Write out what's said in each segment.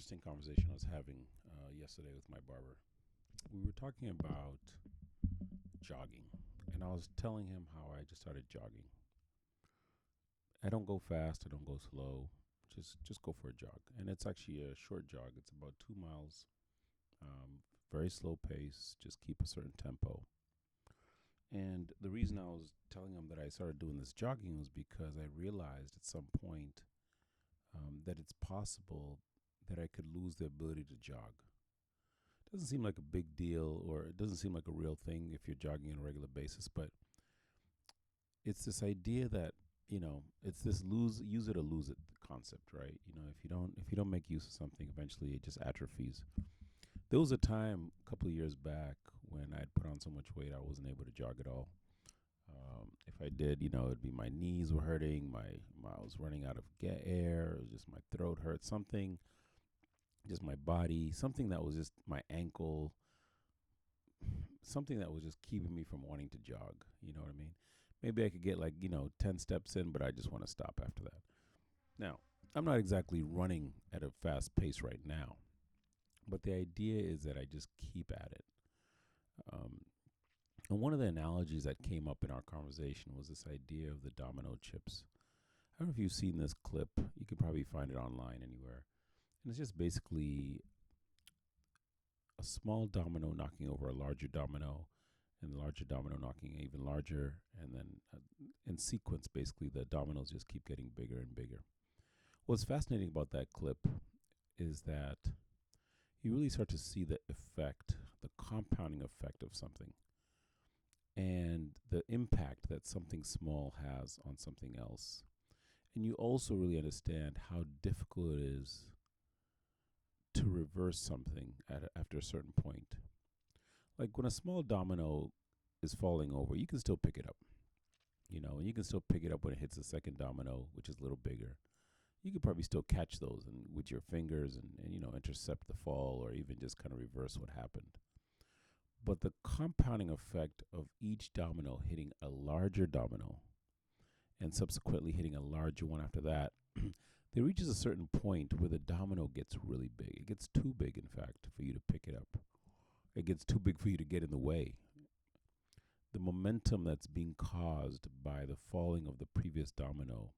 interesting conversation I was having yesterday with my barber. We were talking about jogging, and I was telling him how I just started jogging. I don't go fast, I don't go slow, just go for a jog, and it's actually a short jog. It's about 2 miles, very slow pace. Just keep a certain tempo. And the reason I was telling him that I started doing this jogging was because I realized at some point that it's possible that I could lose the ability to jog. It doesn't seem like a big deal, or it doesn't seem like a real thing if you're jogging on a regular basis, but it's this idea that it's this use it or lose it concept, right? If you don't make use of something, eventually it just atrophies. There was a time a couple of years back when I'd put on so much weight I wasn't able to jog at all. If I did, it'd be my knees were hurting, I was running out of air, it was just my throat hurt, something, just my body, something that was just my ankle, something that was just keeping me from wanting to jog. You know what I mean? Maybe I could get 10 steps in, but I just want to stop after that. Now, I'm not exactly running at a fast pace right now, but the idea is that I just keep at it. And one of the analogies that came up in our conversation was this idea of the domino chips. I don't know if you've seen this clip. You could probably find it online anywhere. And it's just basically a small domino knocking over a larger domino, and the larger domino knocking even larger. And then in sequence, basically, the dominoes just keep getting bigger and bigger. What's fascinating about that clip is that you really start to see the effect, the compounding effect of something, and the impact that something small has on something else. And you also really understand how difficult it is to reverse something after a certain point. Like when a small domino is falling over, you can still pick it up, and you can still pick it up when it hits the second domino, which is a little bigger. You could probably still catch those and with your fingers and intercept the fall, or even just kind of reverse what happened. But the compounding effect of each domino hitting a larger domino and subsequently hitting a larger one after that, there reaches a certain point where the domino gets really big. It gets too big, in fact, for you to pick it up. It gets too big for you to get in the way. The momentum that's being caused by the falling of the previous domino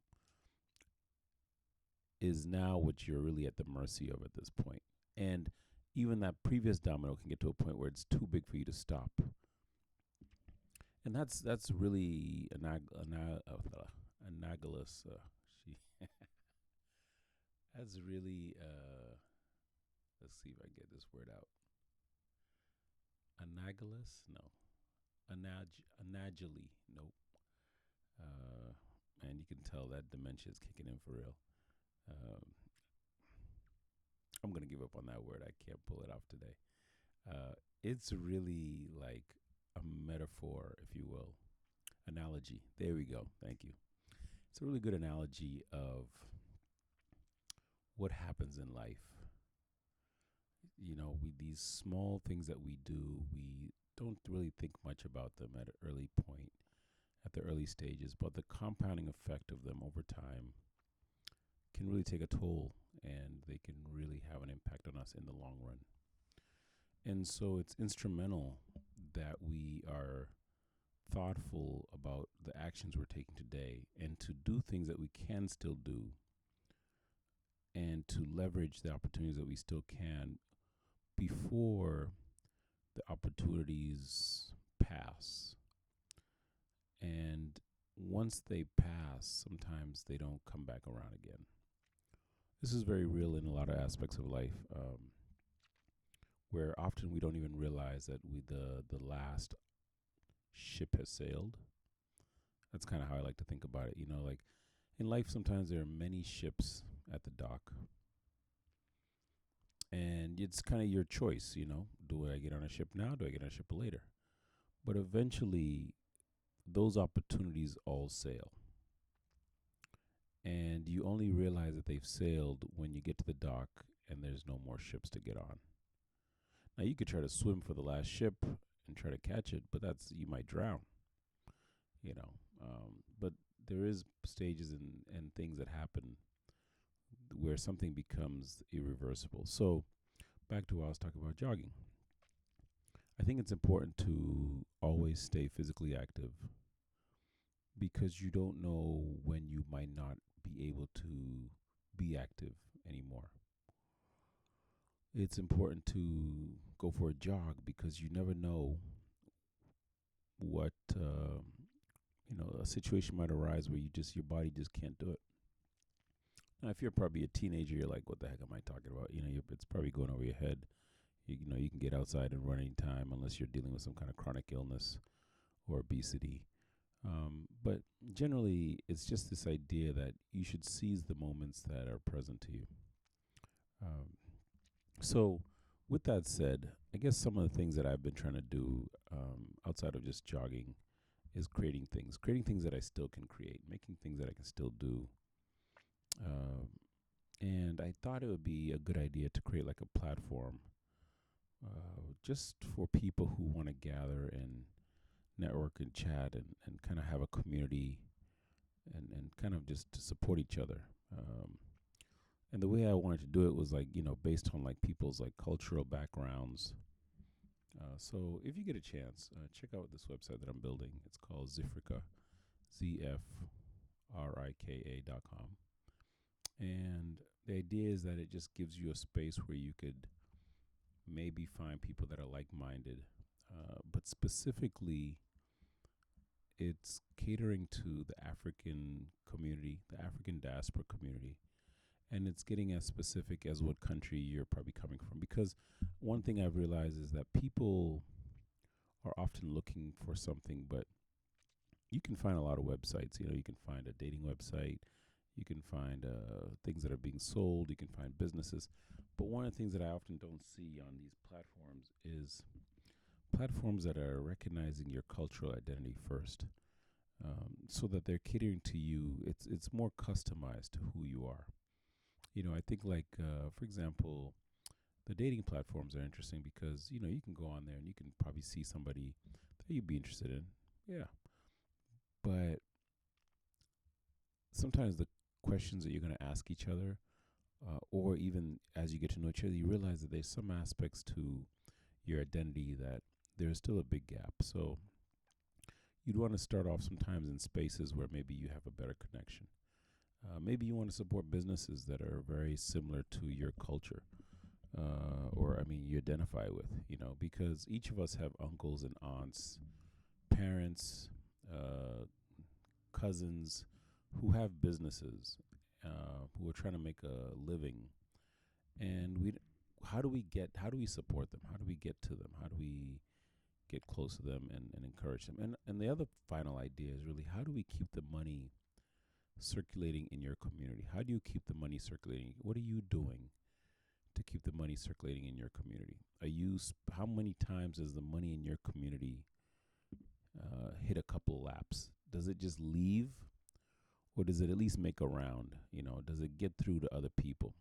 is now what you're really at the mercy of at this point. And even that previous domino can get to a point where it's too big for you to stop. And that's really analogous. That's really, let's see if I get this word out. Analogous? No. Anagily? Nope. And you can tell that dementia is kicking in for real. I'm going to give up on that word. I can't pull it off today. It's really like a metaphor, if you will. Analogy. There we go. Thank you. It's a really good analogy of what happens in life. These small things that we do, we don't really think much about them at an early point, at the early stages, but the compounding effect of them over time can really take a toll, and they can really have an impact on us in the long run. And so it's instrumental that we are thoughtful about the actions we're taking today, and to do things that we can still do, and to leverage the opportunities that we still can before the opportunities pass. And once they pass, sometimes they don't come back around again. This is very real in a lot of aspects of life, where often we don't even realize that the last ship has sailed. That's kind of how I like to think about it. Like in life, sometimes there are many ships at the dock, and it's kind of your choice. Do I get on a ship now? Do I get on a ship later? But eventually, those opportunities all sail. And you only realize that they've sailed when you get to the dock and there's no more ships to get on. Now, you could try to swim for the last ship and try to catch it, but you might drown. But there is stages and things that happen where something becomes irreversible. So back to what I was talking about, jogging. I think it's important to always stay physically active because you don't know when you might not be able to be active anymore. It's important to go for a jog because you never know what a situation might arise where your body just can't do it. Now, if you're probably a teenager, you're like, "What the heck am I talking about?" It's probably going over your head. You can get outside and run anytime unless you're dealing with some kind of chronic illness or obesity. But generally, it's just this idea that you should seize the moments that are present to you. So, with that said, I guess some of the things that I've been trying to do outside of just jogging is creating things that I still can create, making things that I can still do. And I thought it would be a good idea to create like a platform just for people who want to gather and network and chat and kind of have a community and kind of just to support each other. And the way I wanted to do it was based on people's cultural backgrounds. So if you get a chance, check out this website that I'm building. It's called Zifrika, ZFRIKA.com. And the idea is that it just gives you a space where you could maybe find people that are like-minded. But specifically, it's catering to the African community, the African diaspora community. And it's getting as specific as what country you're probably coming from. Because one thing I've realized is that people are often looking for something, but you can find a lot of websites. You can find a dating website. You can find things that are being sold. You can find businesses. But one of the things that I often don't see on these platforms is platforms that are recognizing your cultural identity first, so that they're catering to you. It's more customized to who you are. I think for example, the dating platforms are interesting because, you can go on there and you can probably see somebody that you'd be interested in. Yeah. But sometimes the questions that you're going to ask each other, or even as you get to know each other, you realize that there's some aspects to your identity that there's still a big gap. So you'd want to start off sometimes in spaces where maybe you have a better connection. Maybe you want to support businesses that are very similar to your culture, you identify with, because each of us have uncles and aunts, parents, cousins who have businesses, who are trying to make a living. And how do we support them? How do we get to them? How do we get close to them and encourage them? And the other final idea is really, how do we keep the money circulating in your community? How do you keep the money circulating? What are you doing to keep the money circulating in your community? How many times does the money in your community hit a couple laps? Does it just leave, or does it at least make a round? Does it get through to other people?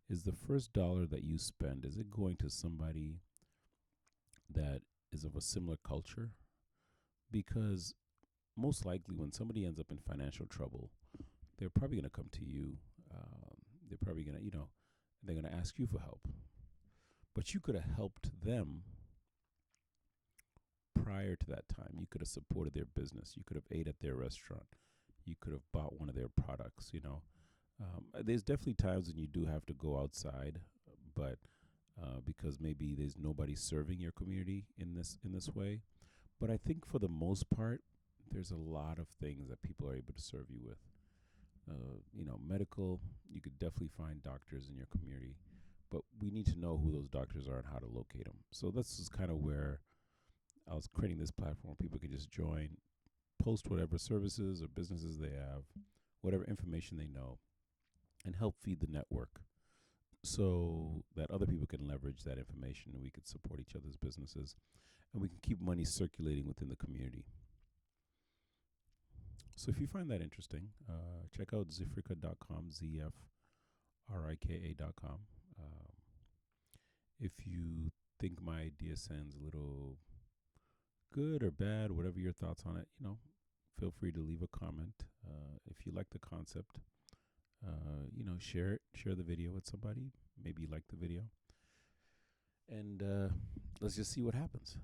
Is the first dollar that you spend, is it going to somebody that is of a similar culture? Because most likely when somebody ends up in financial trouble, they're probably going to come to you. They're probably going to, they're going to ask you for help. But you could have helped them prior to that time. You could have supported their business. You could have ate at their restaurant. You could have bought one of their products, There's definitely times when you do have to go outside, but because maybe there's nobody serving your community in this way. But I think for the most part, there's a lot of things that people are able to serve you with. Medical, you could definitely find doctors in your community, but we need to know who those doctors are and how to locate them. So this is kind of where I was creating this platform. People can just join, post whatever services or businesses they have, whatever information they know, and help feed the network so that other people can leverage that information and we could support each other's businesses and we can keep money circulating within the community. So if you find that interesting, check out zifrika.com, ZFRIKA.com. If you think my idea sounds a little good or bad, whatever your thoughts on it, feel free to leave a comment. If you like the concept, share the video with somebody. Maybe like the video. And let's just see what happens.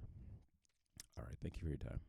All right. Thank you for your time.